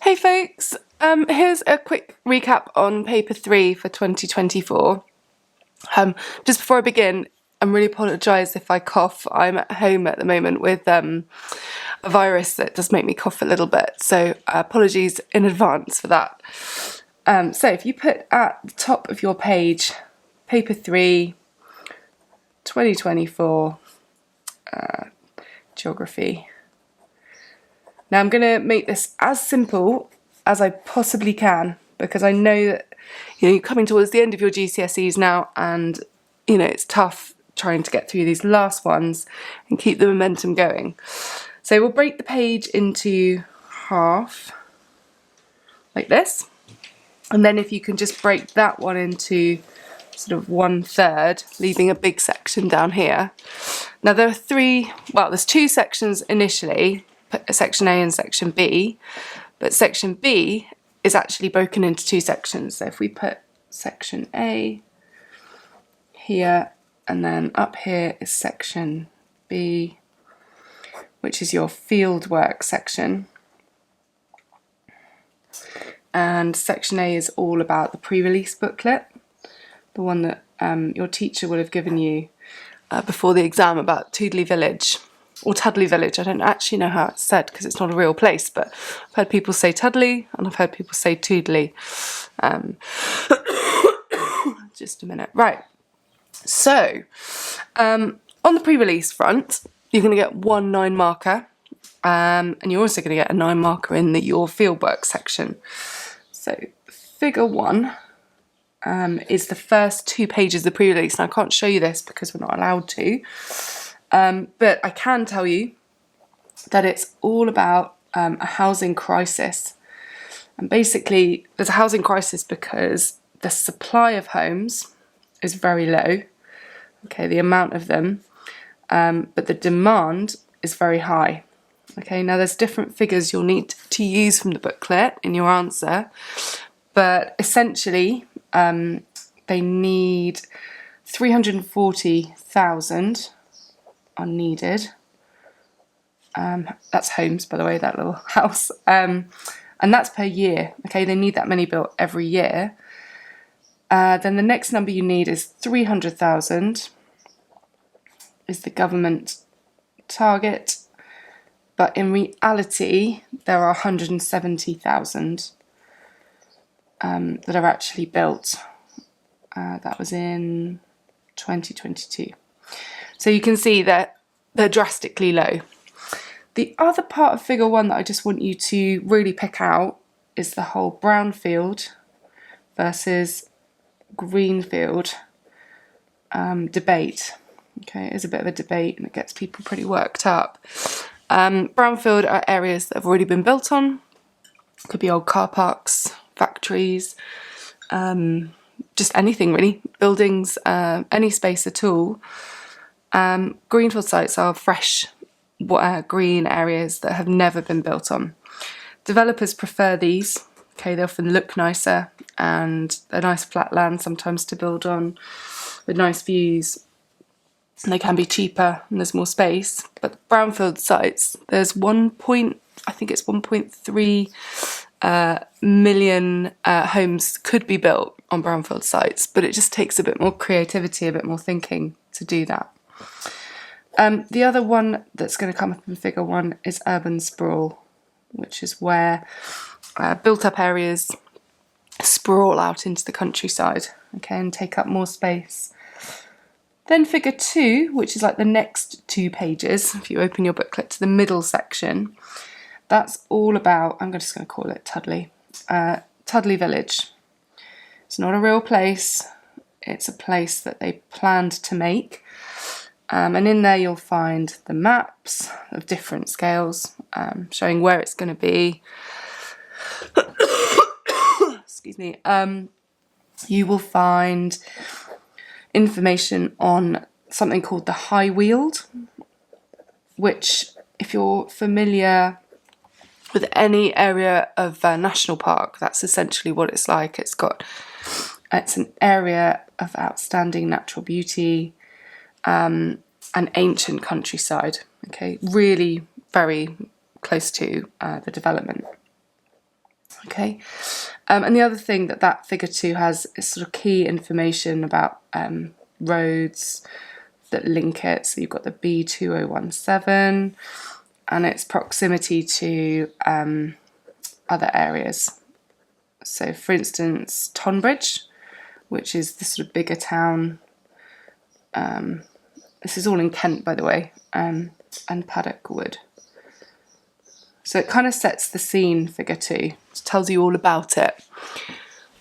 Hey folks, here's a quick recap on paper 3 for 2024. Just before I begin, I really apologise if I cough. I'm at home at the moment with a virus that does make me cough a little bit, so apologies in advance for that. So if you put at the top of your page, paper 3, 2024, geography. Now I'm going to make this as simple as I possibly can because I know that you're coming towards the end of your GCSEs now, and it's tough trying to get through these last ones and keep the momentum going. So we'll break the page into half like this, and then if you can just break that one into sort of 1/3, leaving a big section down here. Now there's two sections initially, section A and section B, but section B is actually broken into two sections. So if we put section A here, and then up here is section B, which is your fieldwork section. And section A is all about the pre-release booklet, the one that your teacher would have given you before the exam about Tudley Village. Or Tudley Village. I don't actually know how it's said because it's not a real place, but I've heard people say Tudley and I've heard people say Tudley. Just a minute. Right. So, on the pre-release front, you're going to get 1 9 marker, and you're also going to get a 9 marker in your fieldwork section. So, figure 1 is the first 2 pages of the pre-release. Now, I can't show you this because we're not allowed to. But I can tell you that it's all about a housing crisis. And basically, there's a housing crisis because the supply of homes is very low, okay, the amount of them, but the demand is very high. Okay, now there's different figures you'll need to use from the booklet in your answer, but essentially they need 340,000 are needed. That's homes, by the way, that little house. And that's per year. Okay, they need that many built every year. Then the next number you need is 300,000 is the government target. But in reality, there are 170,000 that are actually built. That was in 2022. So you can see that they're drastically low. The other part of figure 1 that I just want you to really pick out is the whole brownfield versus greenfield debate. Okay, it is a bit of a debate and it gets people pretty worked up. Brownfield are areas that have already been built on. Could be old car parks, factories, just anything really, buildings, any space at all. Greenfield sites are fresh, green areas that have never been built on. Developers prefer these. Okay, they often look nicer and they're nice flat land sometimes to build on with nice views. And they can be cheaper and there's more space. But brownfield sites, there's 1.3 million homes could be built on brownfield sites, but it just takes a bit more creativity, a bit more thinking to do that. The other one that's going to come up in figure 1 is urban sprawl, which is where built-up areas sprawl out into the countryside, okay, and take up more space. Then figure 2, which is like the next 2 pages, if you open your booklet to the middle section, that's all about, I'm just going to call it Tudley, Tudley Village. It's not a real place, it's a place that they planned to make. And in there you'll find the maps of different scales, showing where it's going to be. Excuse me. You will find information on something called the High Weald, which, if you're familiar with any area of a national park, that's essentially what it's like. It's an area of outstanding natural beauty, an ancient countryside, okay, really very close to the development. Okay, and the other thing that figure 2 has is sort of key information about roads that link it. So you've got the B2017 and its proximity to other areas. So for instance, Tonbridge, which is the sort of bigger town. This is all in Kent, by the way, and Paddock Wood. So it kind of sets the scene, figure 2. It tells you all about it.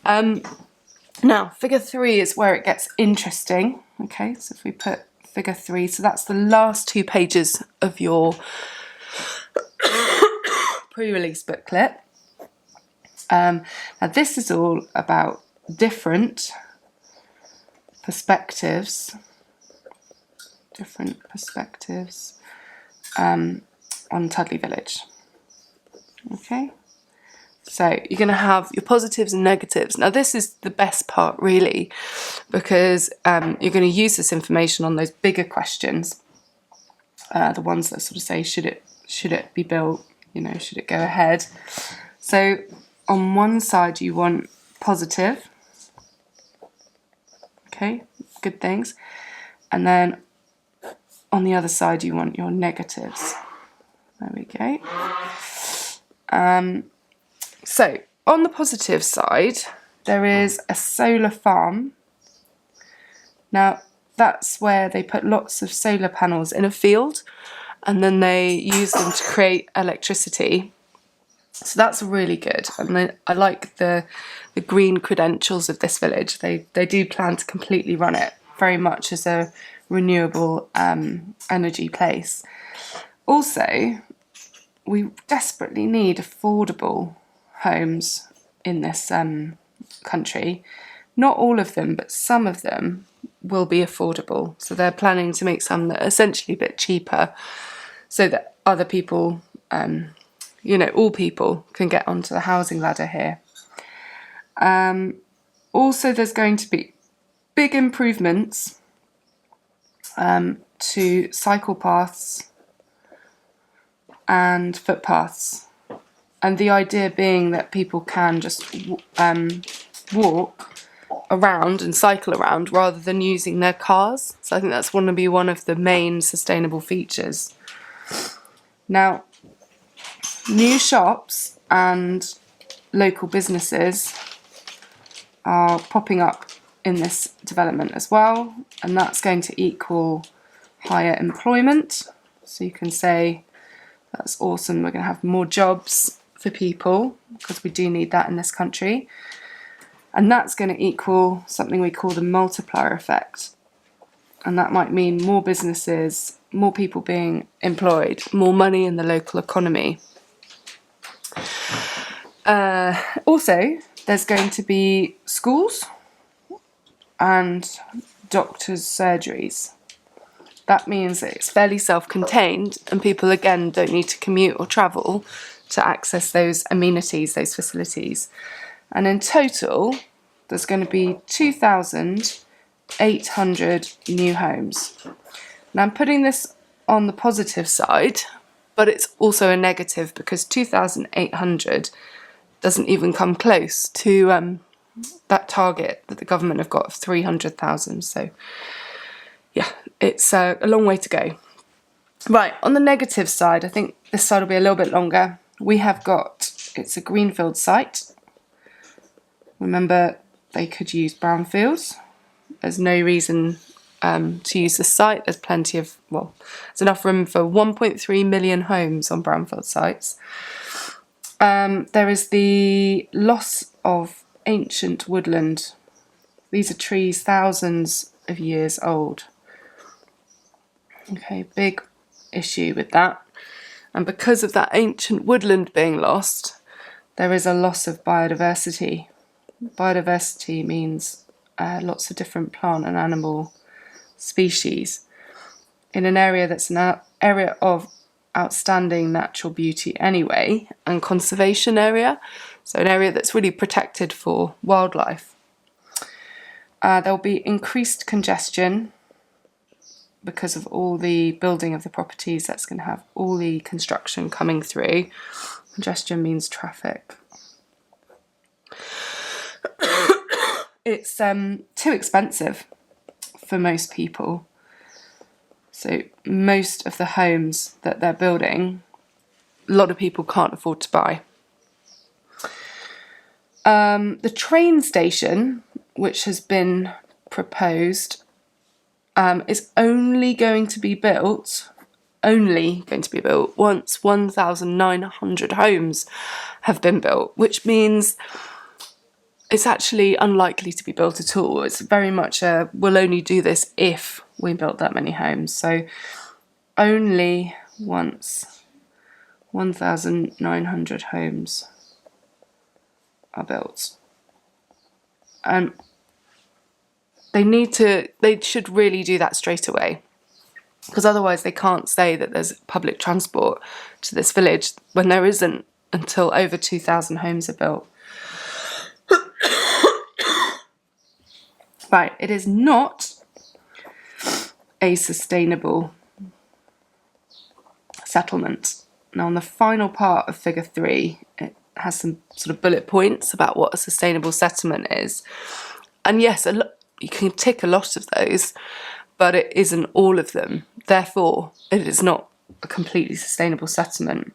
Now, figure 3 is where it gets interesting. Okay, so if we put figure 3, so that's the last 2 pages of your pre-release booklet. Now this is all about different perspectives on Tudley Village. Okay, so you're going to have your positives and negatives. Now this is the best part really, because you're going to use this information on those bigger questions, the ones that sort of say should it be built, you know, should it go ahead. So on one side you want positive, okay, good things, and then on the other side you want your negatives. There we go. So on the positive side there is a solar farm. Now that's where they put lots of solar panels in a field and then they use them to create electricity. So that's really good, and I like the green credentials of this village. They do plan to completely run it very much as a renewable energy place. Also, we desperately need affordable homes in this country. Not all of them, but some of them will be affordable. So they're planning to make some that are essentially a bit cheaper so that other people, you know, all people can get onto the housing ladder here. Also, there's going to be big improvements to cycle paths and footpaths, and the idea being that people can just walk around and cycle around rather than using their cars. So I think that's going to be one of the main sustainable features. Now, new shops and local businesses are popping up in this development as well, and that's going to equal higher employment. So you can say that's awesome, we're going to have more jobs for people because we do need that in this country, and that's going to equal something we call the multiplier effect, and that might mean more businesses, more people being employed, more money in the local economy. Also, there's going to be schools and doctors' surgeries. That means that it's fairly self-contained and people again don't need to commute or travel to access those amenities, those facilities. And in total, there's going to be 2,800 new homes. Now I'm putting this on the positive side, but it's also a negative because 2,800 doesn't even come close to that target that the government have got of 300,000. So yeah, it's a long way to go. Right, on the negative side, I think this side will be a little bit longer. We have got, it's a greenfield site. Remember, they could use brownfields. There's no reason to use this site. There's plenty of, well, there's enough room for 1.3 million homes on brownfield sites. There is the loss of ancient woodland. These are trees thousands of years old. Okay, big issue with that. And because of that ancient woodland being lost, there is a loss of biodiversity. Biodiversity means lots of different plant and animal species in an area that's an area of outstanding natural beauty anyway, and conservation area, so an area that's really protected for wildlife. There'll be increased congestion because of all the building of the properties. That's going to have all the construction coming through. Congestion means traffic. it's too expensive for most people. So most of the homes that they're building, a lot of people can't afford to buy. The train station, which has been proposed, is only going to be built once 1,900 homes have been built, which means it's actually unlikely to be built at all. It's very much we'll only do this if we built that many homes. So only once 1,900 homes are built. They should really do that straight away, because otherwise they can't say that there's public transport to this village when there isn't until over 2,000 homes are built. Right, it is not a sustainable settlement. Now, on the final part of figure 3, it has some sort of bullet points about what a sustainable settlement is. And yes, you can tick a lot of those, but it isn't all of them. Therefore, it is not a completely sustainable settlement.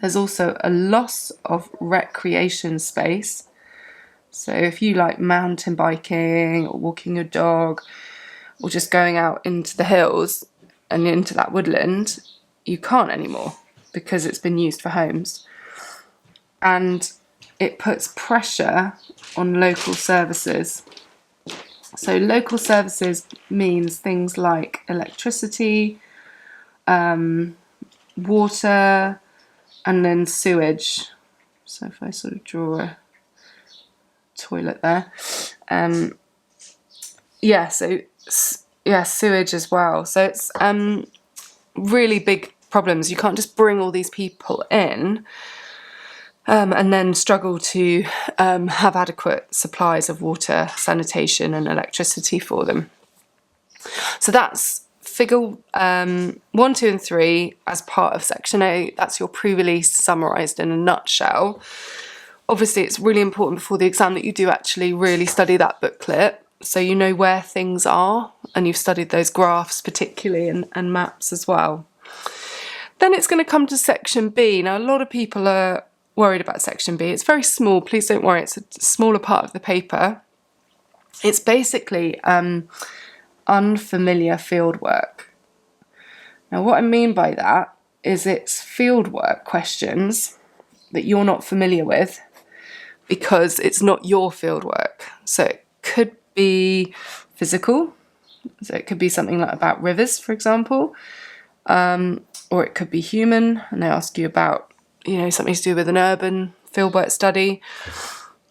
There's also a loss of recreation space. So if you like mountain biking or walking your dog or just going out into the hills and into that woodland, you can't anymore because it's been used for homes. And it puts pressure on local services. So local services means things like electricity, water, and then sewage. So if I sort of draw a toilet there, sewage as well. So it's really big problems. You can't just bring all these people in and then struggle to have adequate supplies of water, sanitation and electricity for them. So that's figure 1, 2 and 3 as part of section 8. That's your pre-release summarised in a nutshell. Obviously it's really important before the exam that you do actually really study that booklet, so you know where things are and you've studied those graphs particularly and maps as well. Then it's going to come to section B. Now a lot of people are worried about section B. It's very small, please don't worry, it's a smaller part of the paper. It's basically unfamiliar fieldwork. Now what I mean by that is it's fieldwork questions that you're not familiar with because it's not your fieldwork. So it could be physical, so it could be something like about rivers, for example, or it could be human, and they ask you about, something to do with an urban fieldwork study.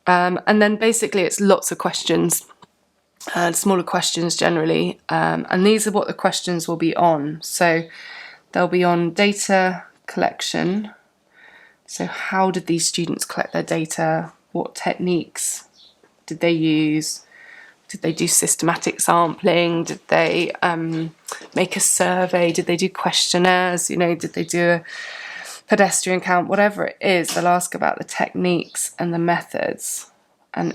And then basically it's lots of questions, smaller questions generally, and these are what the questions will be on. So they'll be on data collection. So how did these students collect their data? What techniques did they use? Did they do systematic sampling? Did they make a survey? Did they do questionnaires? Did they do a pedestrian count? Whatever it is, they'll ask about the techniques and the methods, and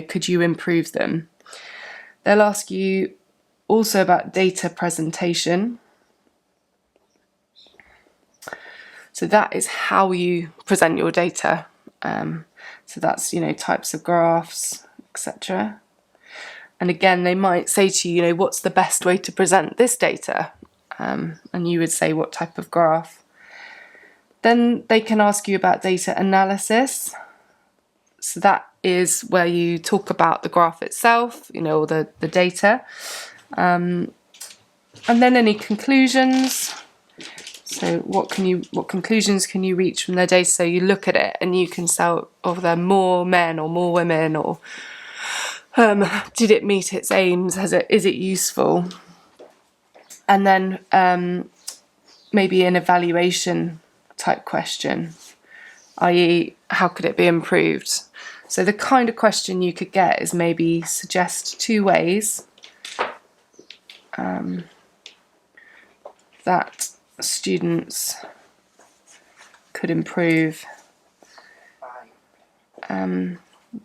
could you improve them? They'll ask you also about data presentation. So that is how you present your data. So that's, types of graphs, etc. And again, they might say to you, what's the best way to present this data? And you would say what type of graph. Then they can ask you about data analysis. So that is where you talk about the graph itself, or the data. And then any conclusions. So what conclusions can you reach from their data? So you look at it and you can say, are there more men or more women, or did it meet its aims? Is it useful? And then maybe an evaluation type question, i.e. how could it be improved? So the kind of question you could get is maybe suggest 2 ways that students could improve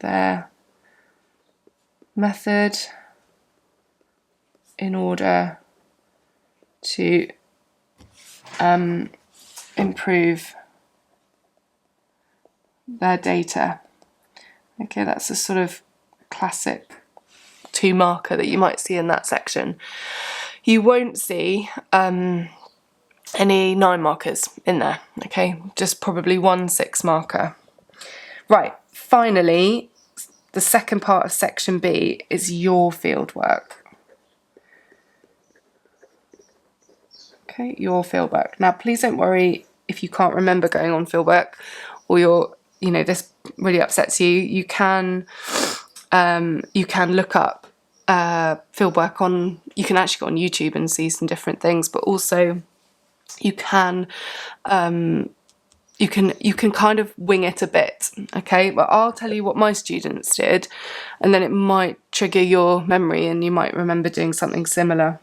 their method in order to improve their data. Okay, that's a sort of classic 2 marker that you might see in that section. You won't see any 9 markers in there, okay, just probably 1 6 marker. Right, finally, the second part of section B is your fieldwork. Okay, your fieldwork. Now, please don't worry if you can't remember going on fieldwork, or this really upsets you. You can look up fieldwork on. You can actually go on YouTube and see some different things, but also you can kind of wing it a bit. Okay, but I'll tell you what my students did, and then it might trigger your memory, and you might remember doing something similar.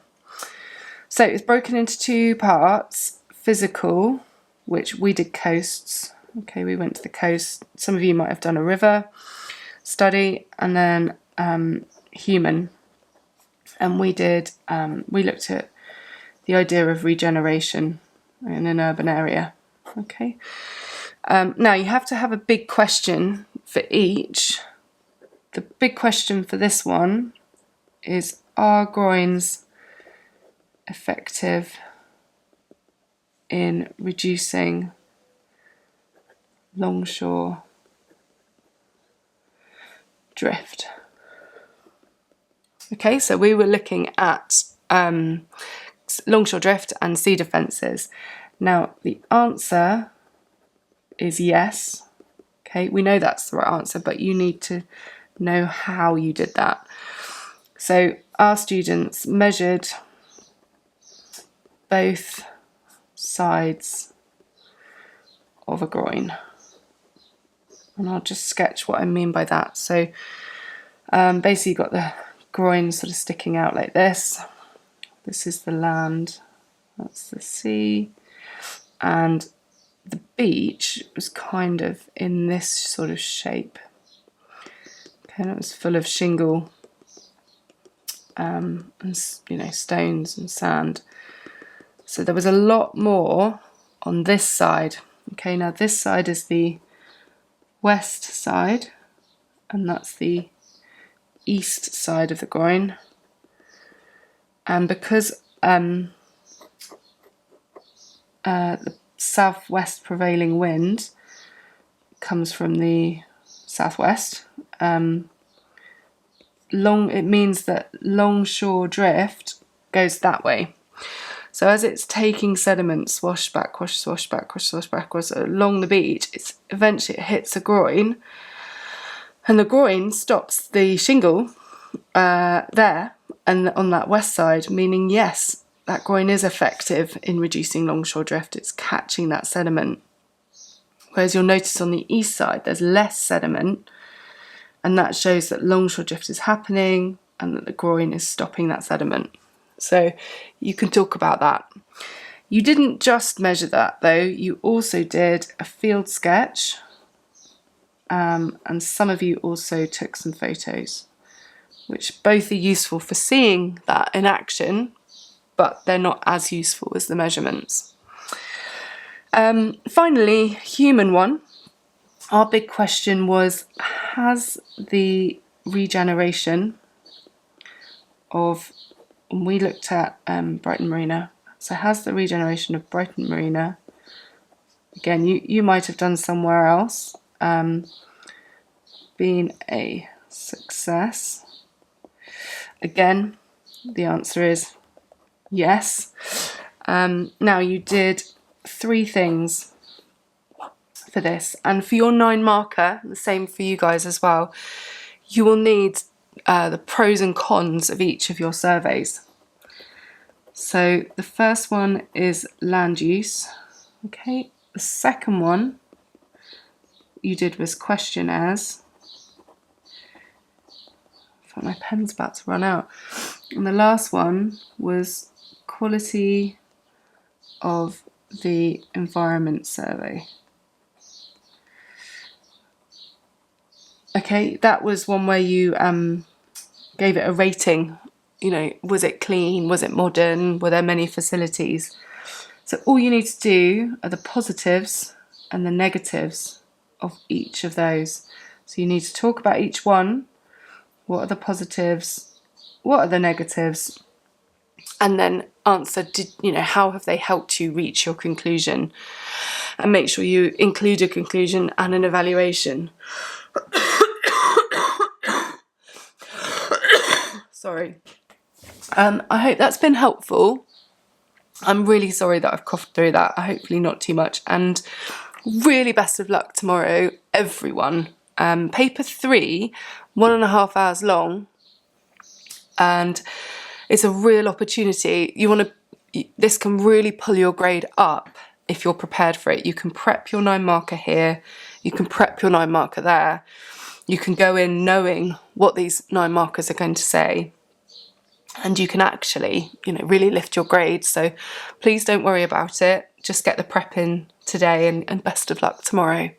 So it's broken into 2 parts: physical, which we did coasts. Okay, we went to the coast. Some of you might have done a river study, and then human. And we looked at the idea of regeneration in an urban area. Okay. Now you have to have a big question for each. The big question for this one is, are groins effective in reducing longshore drift? Okay, so we were looking at longshore drift and sea defences. Now the answer is yes. Okay, we know that's the right answer, but you need to know how you did that. So our students measured both sides of a groin, and I'll just sketch what I mean by that. So basically you've got the groin sort of sticking out like this. This is the land, that's the sea, and the beach was kind of in this sort of shape. Okay, and it was full of shingle and stones and sand. So there was a lot more on this side. Okay, now this side is the west side, and that's the east side of the groin. And because the southwest prevailing wind comes from the southwest, it means that longshore drift goes that way. So as it's taking sediment, swash back, wash, swash back, wash, swash back, along the beach, eventually it hits a groin, and the groin stops the shingle there and on that west side, meaning yes, that groin is effective in reducing longshore drift. It's catching that sediment. Whereas you'll notice on the east side there's less sediment, and that shows that longshore drift is happening and that the groin is stopping that sediment. So you can talk about that. You didn't just measure that though, you also did a field sketch, and some of you also took some photos, which both are useful for seeing that in action, but they're not as useful as the measurements. Finally, human one. Our big question was, has the regeneration of, we looked at Brighton Marina, so has the regeneration of Brighton Marina, again you might have done somewhere else, been a success? Again, the answer is yes. Now you did 3 things for this, and for your 9 marker, the same for you guys as well, you will need the pros and cons of each of your surveys. So the first one is land use. Okay, the second one you did was questionnaires. I thought my pen's about to run out. And the last one was quality of the environment survey. Okay, that was one where you gave it a rating. You know, was it clean? Was it modern? Were there many facilities? So all you need to do are the positives and the negatives of each of those. So you need to talk about each one. What are the positives? What are the negatives? And then answer, how have they helped you reach your conclusion? And make sure you include a conclusion and an evaluation. Sorry. I hope that's been helpful. I'm really sorry that I've coughed through that. Hopefully not too much. And really best of luck tomorrow, everyone. Paper 3, 1.5 hours long. And it's a real opportunity. This can really pull your grade up if you're prepared for it. You can prep your 9 marker here. You can prep your 9 marker there. You can go in knowing what these 9 markers are going to say. And you can actually, really lift your grade. So please don't worry about it. Just get the prep in today and best of luck tomorrow.